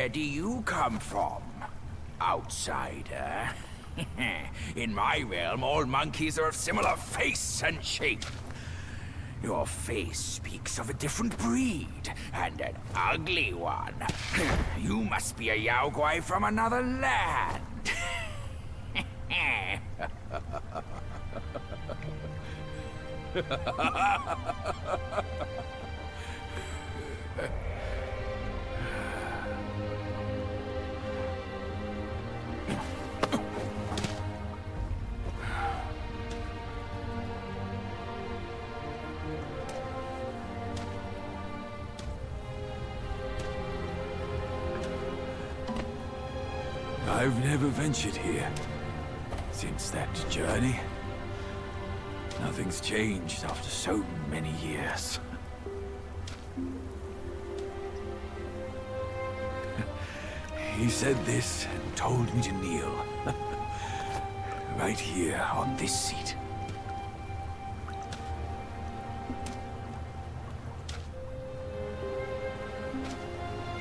Where do you come from, outsider? In my realm, all monkeys are of similar face and shape. Your face speaks of a different breed, and an ugly one. You must be a Yaoguai from another land. I've never ventured here since that journey. Nothing's changed after so many years. He said this and told me to kneel. Right here on this seat.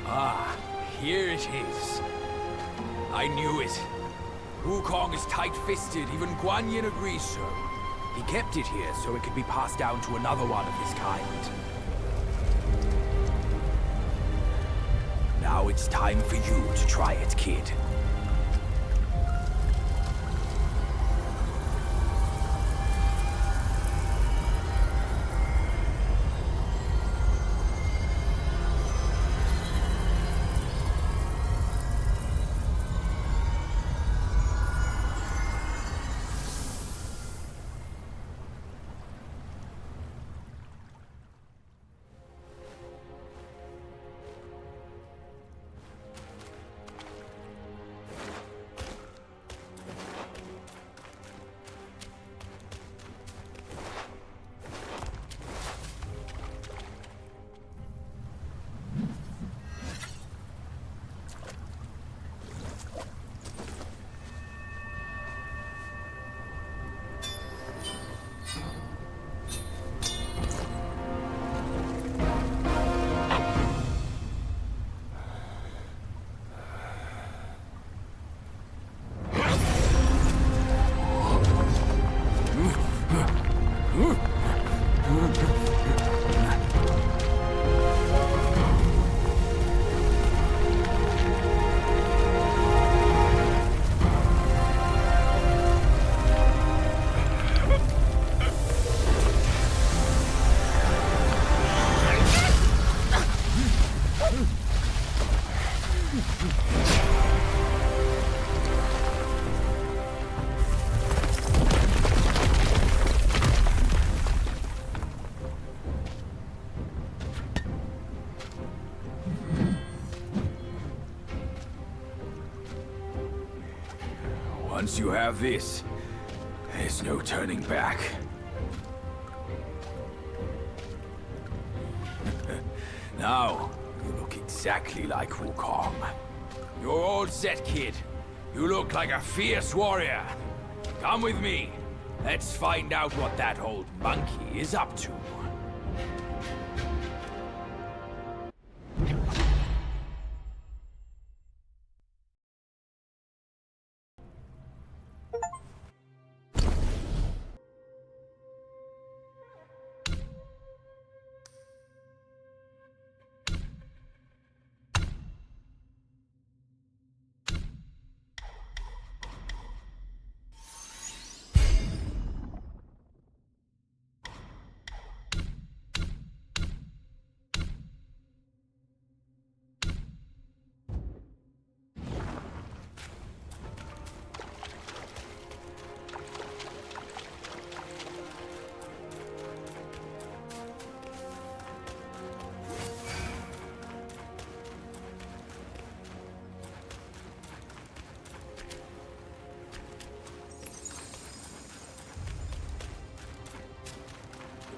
Ah, here it is. I knew it. Wukong is tight-fisted, even Guan Yin agrees so. He kept it here so it could be passed down to another one of his kind. Now it's time for you to try it, kid. Once you have this, there's no turning back. Now, you look exactly like Wukong. You're all set, kid. You look like a fierce warrior. Come with me. Let's find out what that old monkey is up to.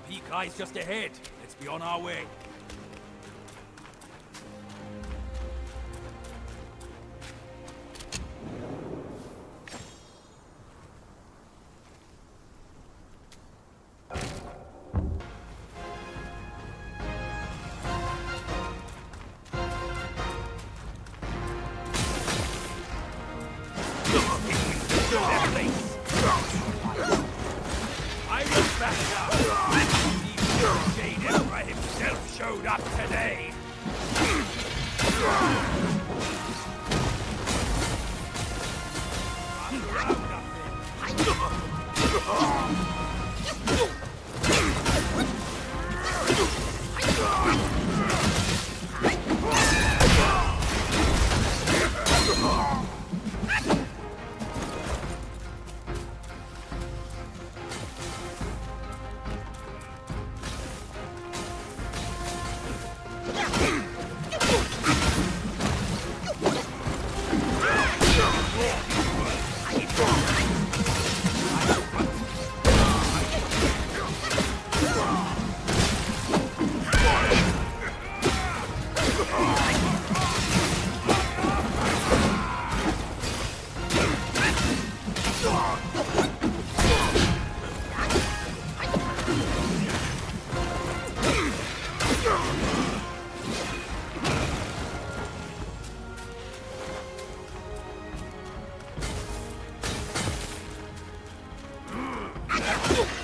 Peak lies just ahead. Let's be on our way. back up. Even Jade Emperor himself showed up today.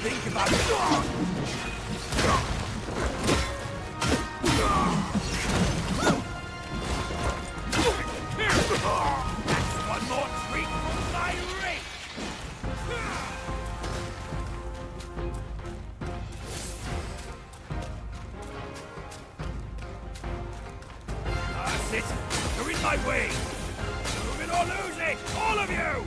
Think about it. That's one more treat for my race. That's it. You're in my way. Move it or lose it, all of you.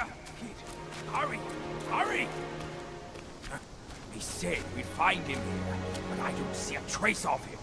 here! Kid, hurry! Hurry! He said we'd find him here, but I don't see a trace of him.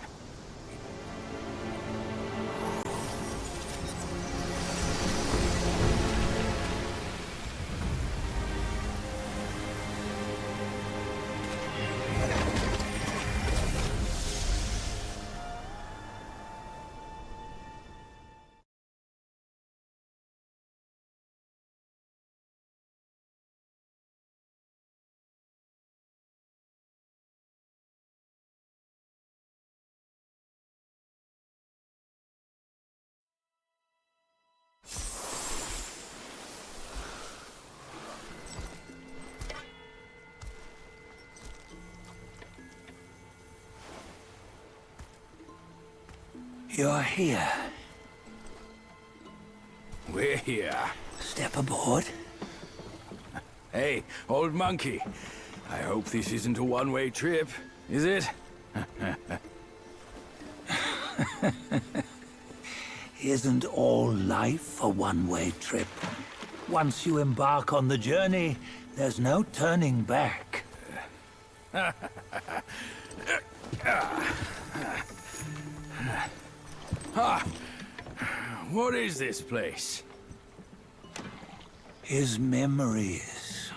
You're here. We're here. Step aboard. Hey, old monkey. I hope this isn't a one-way trip, is it? Isn't all life a one-way trip? Once you embark on the journey, there's no turning back. What is this place? His memories.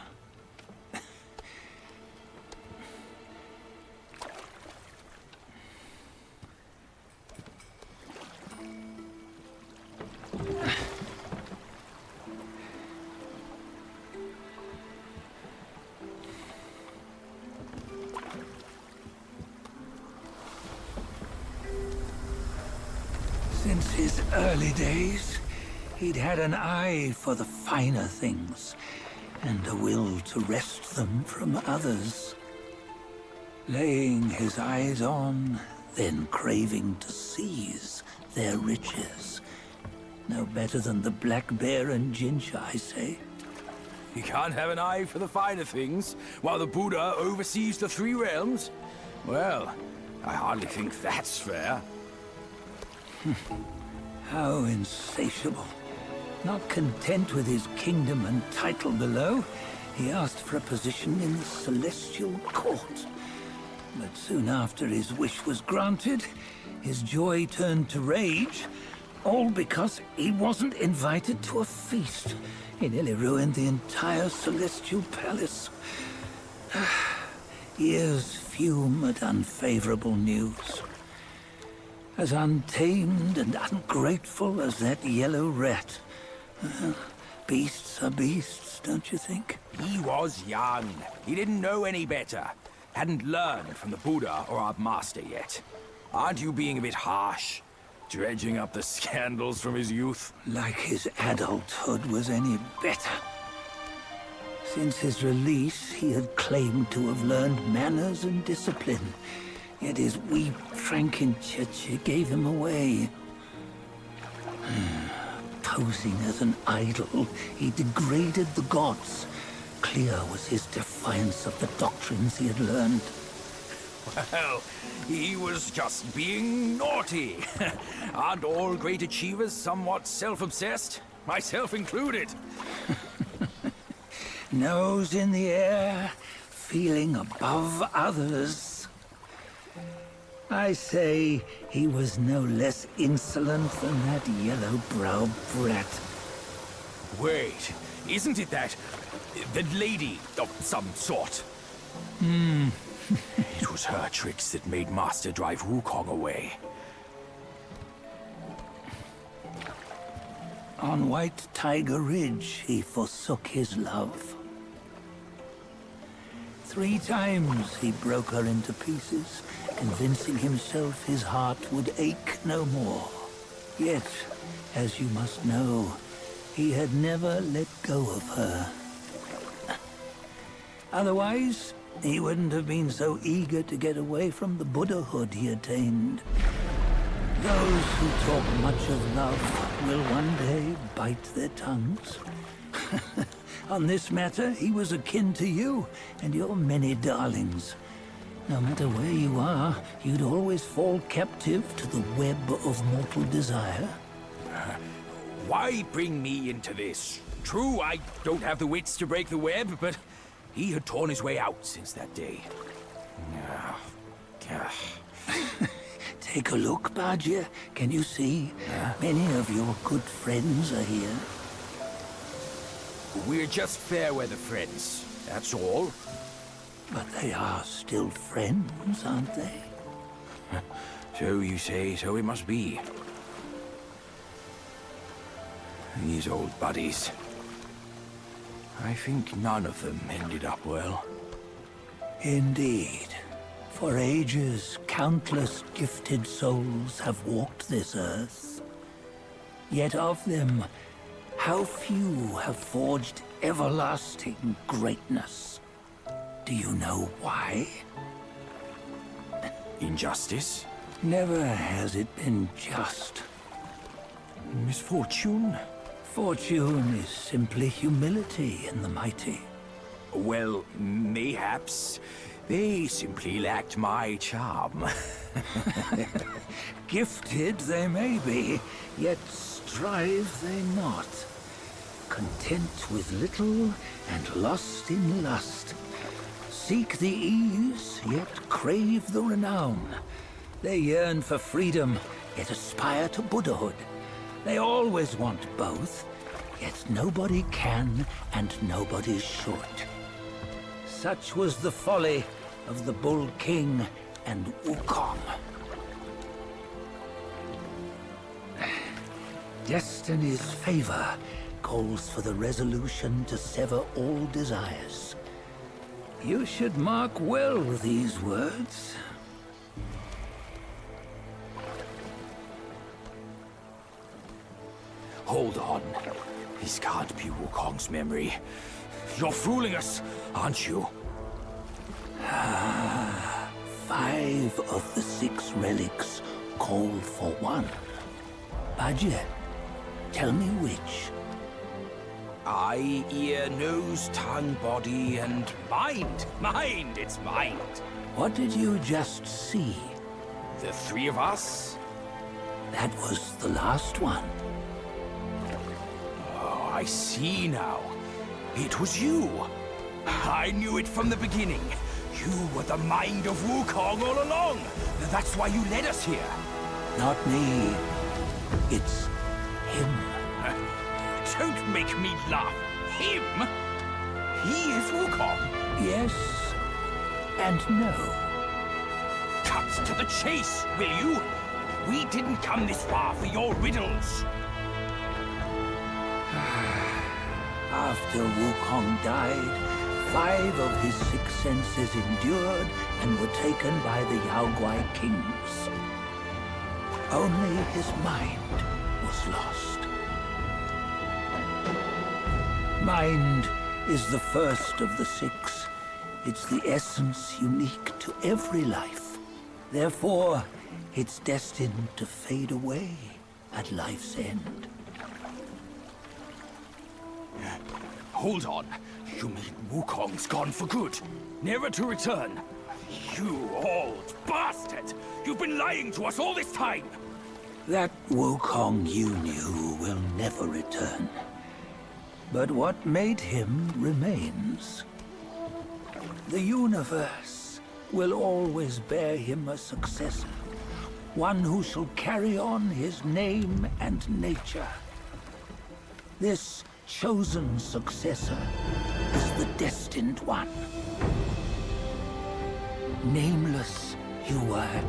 Since his early days, he'd had an eye for the finer things, and a will to wrest them from others. Laying his eyes on, then craving to seize their riches. No better than the black bear and ginger, I say. You can't have an eye for the finer things, while the Buddha oversees the three realms? Well, I hardly think that's fair. How insatiable. Not content with his kingdom and title below, he asked for a position in the celestial court. But soon after his wish was granted, his joy turned to rage, all because he wasn't invited to a feast. He nearly ruined the entire celestial palace. Ears fume at unfavorable news. As untamed and ungrateful as that yellow rat. Beasts are beasts, don't you think? He was young. He didn't know any better. Hadn't learned from the Buddha or our master yet. Aren't you being a bit harsh? Dredging up the scandals from his youth? Like his adulthood was any better. Since his release, he had claimed to have learned manners and discipline. Yet his weak Frankenchurch gave him away. Posing as an idol, he degraded the gods. Clear was his defiance of the doctrines he had learned. Well, he was just being naughty. Aren't all great achievers somewhat self-obsessed? Myself included. Nose in the air, feeling above others. I say he was no less insolent than that yellow-browed brat. Wait, isn't it that lady of some sort? It was her tricks that made Master drive Wukong away. On White Tiger Ridge, he forsook his love. 3 times he broke her into pieces, convincing himself his heart would ache no more. Yet, as you must know, he had never let go of her. Otherwise, he wouldn't have been so eager to get away from the Buddhahood he attained. Those who talk much of love will one day bite their tongues. On this matter, he was akin to you and your many darlings. No matter where you are, you'd always fall captive to the web of mortal desire. Why bring me into this? True, I don't have the wits to break the web, but he had torn his way out since that day. Take a look, Badger. Can you see? Many of your good friends are here. We're just fair weather friends, that's all. But they are still friends, aren't they? So you say, so it must be. These old buddies. I think none of them ended up well. Indeed. For ages, countless gifted souls have walked this earth. Yet of them, how few have forged everlasting greatness? Do you know why? Injustice? Never has it been just. Misfortune? Fortune is simply humility in the mighty. Well, mayhaps. They simply lacked my charm. Gifted they may be, yet strive they not. Content with little and lost in lust. Seek the ease, yet crave the renown. They yearn for freedom, yet aspire to Buddhahood. They always want both, yet nobody can and nobody should. Such was the folly of the Bull King and Wukong. Destiny's favor calls for the resolution to sever all desires. You should mark well these words. Hold on. This can't be Wukong's memory. You're fooling us, aren't you? 5 of the 6 relics call for one. Badger, tell me which. Eye, ear, nose, tongue, body, and mind. Mind, it's mind. What did you just see? The 3 of us? That was the last one. Oh, I see now. It was you. I knew it from the beginning. You were the mind of Wukong all along. That's why you led us here. Not me. It's him. Don't make me laugh. Him? He is Wukong. Yes and no. Cut to the chase, will you? We didn't come this far for your riddles. After Wukong died, 5 of his 6 senses endured and were taken by the Yaoguai kings. Only his mind was lost. Mind is the first of the 6. It's the essence unique to every life. Therefore, it's destined to fade away at life's end. Hold on. You mean Wukong's gone for good? Never to return? You old bastard! You've been lying to us all this time! That Wukong you knew will never return. But what made him remains. The universe will always bear him a successor. One who shall carry on his name and nature. This chosen successor is the destined one. Nameless you were,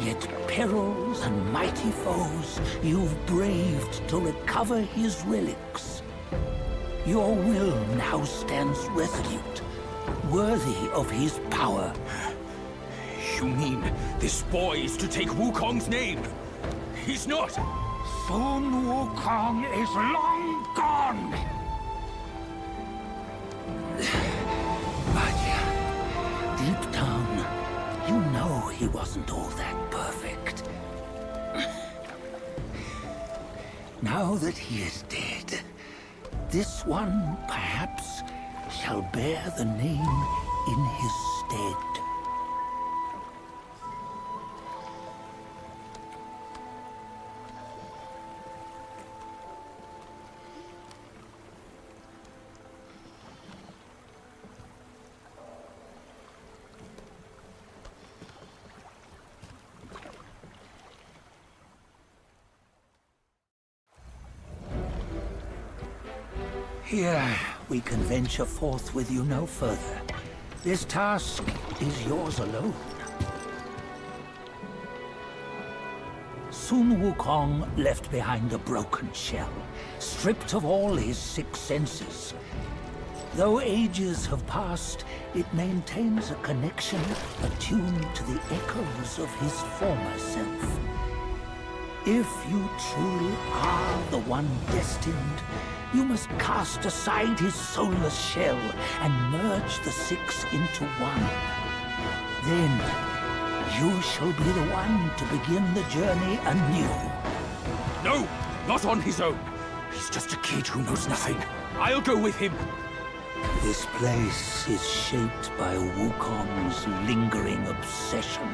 yet perils and mighty foes you've braved to recover his relics. Your will now stands resolute, worthy of his power. You mean this boy is to take Wukong's name? He's not! Sun Wukong is long gone! But deep down, you know he wasn't all that perfect. Now that he is dead, this one, perhaps, shall bear the name in his stead. Here, we can venture forth with you no further. This task is yours alone. Sun Wukong left behind a broken shell, stripped of all his 6 senses. Though ages have passed, it maintains a connection attuned to the echoes of his former self. If you truly are the one destined, you must cast aside his soulless shell and merge the 6 into one. Then, you shall be the one to begin the journey anew. No! Not on his own! He's just a kid who knows nothing. I'll go with him. This place is shaped by Wukong's lingering obsession.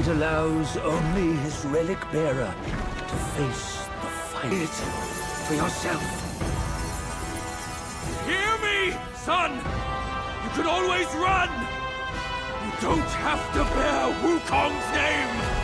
It allows only his relic bearer to face the fight. It for yourself. Hear me, son! You can always run! You don't have to bear Wukong's name!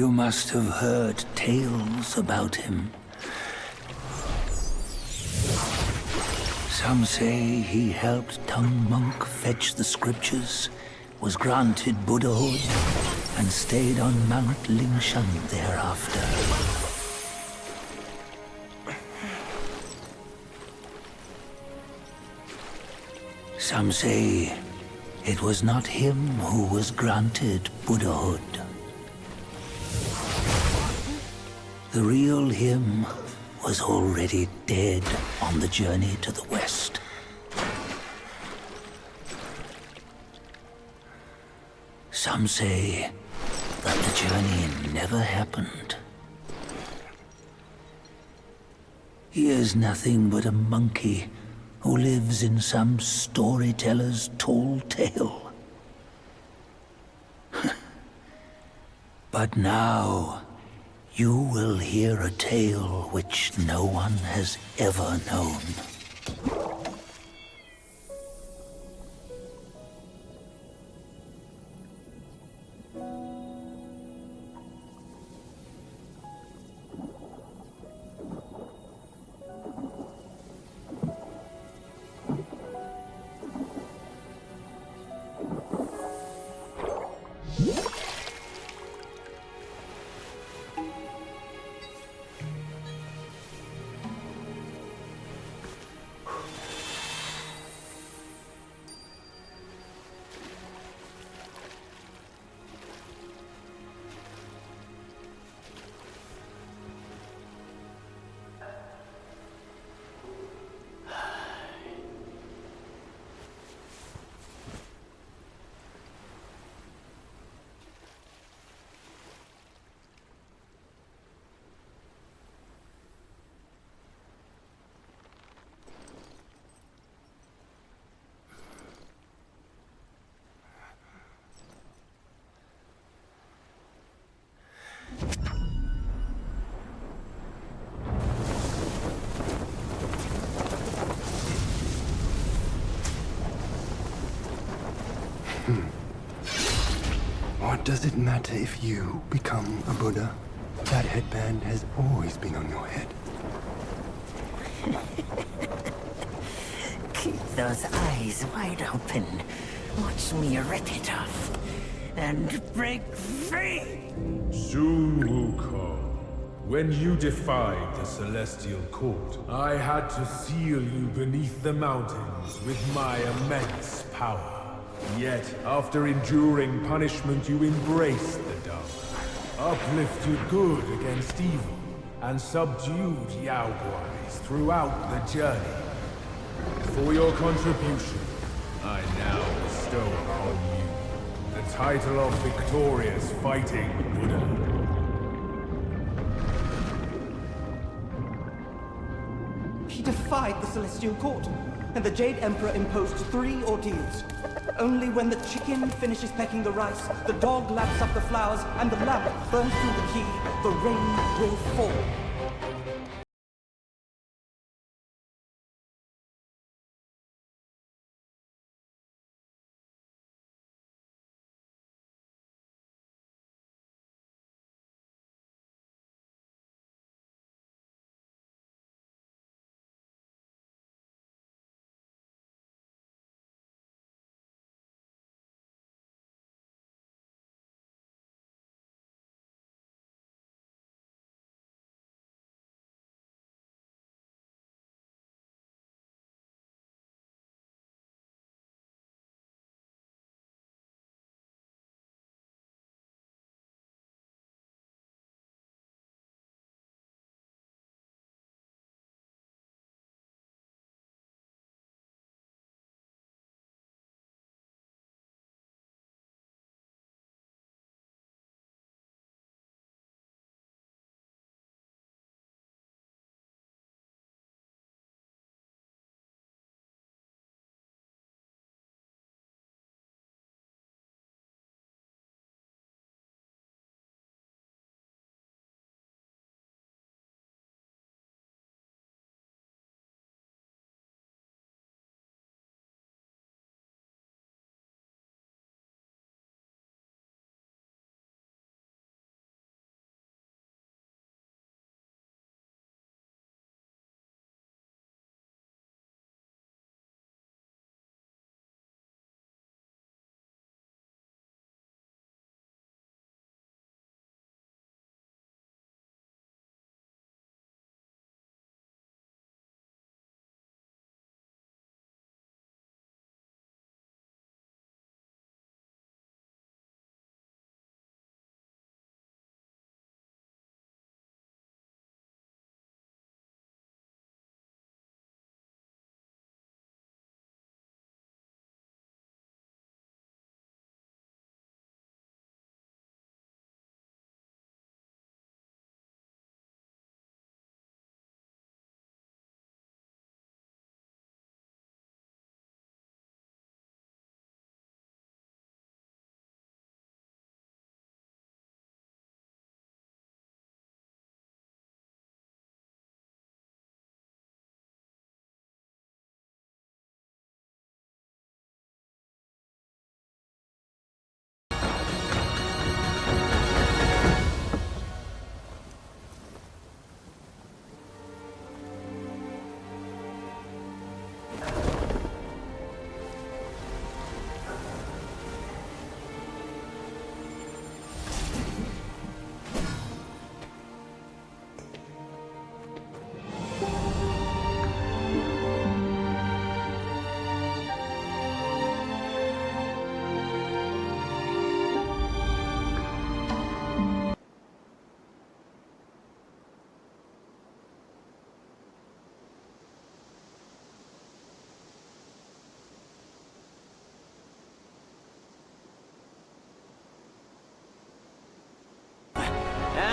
You must have heard tales about him. Some say he helped Tung Monk fetch the scriptures, was granted Buddhahood, and stayed on Mount Lingshan thereafter. Some say it was not him who was granted Buddhahood. The real him was already dead on the journey to the west. Some say that the journey never happened. He is nothing but a monkey who lives in some storyteller's tall tale. But now, you will hear a tale which no one has ever known. What does it matter if you become a Buddha? That headband has always been on your head. Keep those eyes wide open. Watch me rip it off and break free. Sun Wukong, when you defied the Celestial Court, I had to seal you beneath the mountains with my immense power. Yet, after enduring punishment, you embraced the dark, uplifted good against evil, and subdued Yaoguais throughout the journey. For your contribution, I now bestow upon you the title of Victorious Fighting Buddha. He defied the Celestial Court, and the Jade Emperor imposed 3 ordeals. Only when the chicken finishes pecking the rice, the dog laps up the flowers, and the lamp burns through the key, the rain will fall.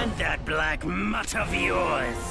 And that black mutt of yours.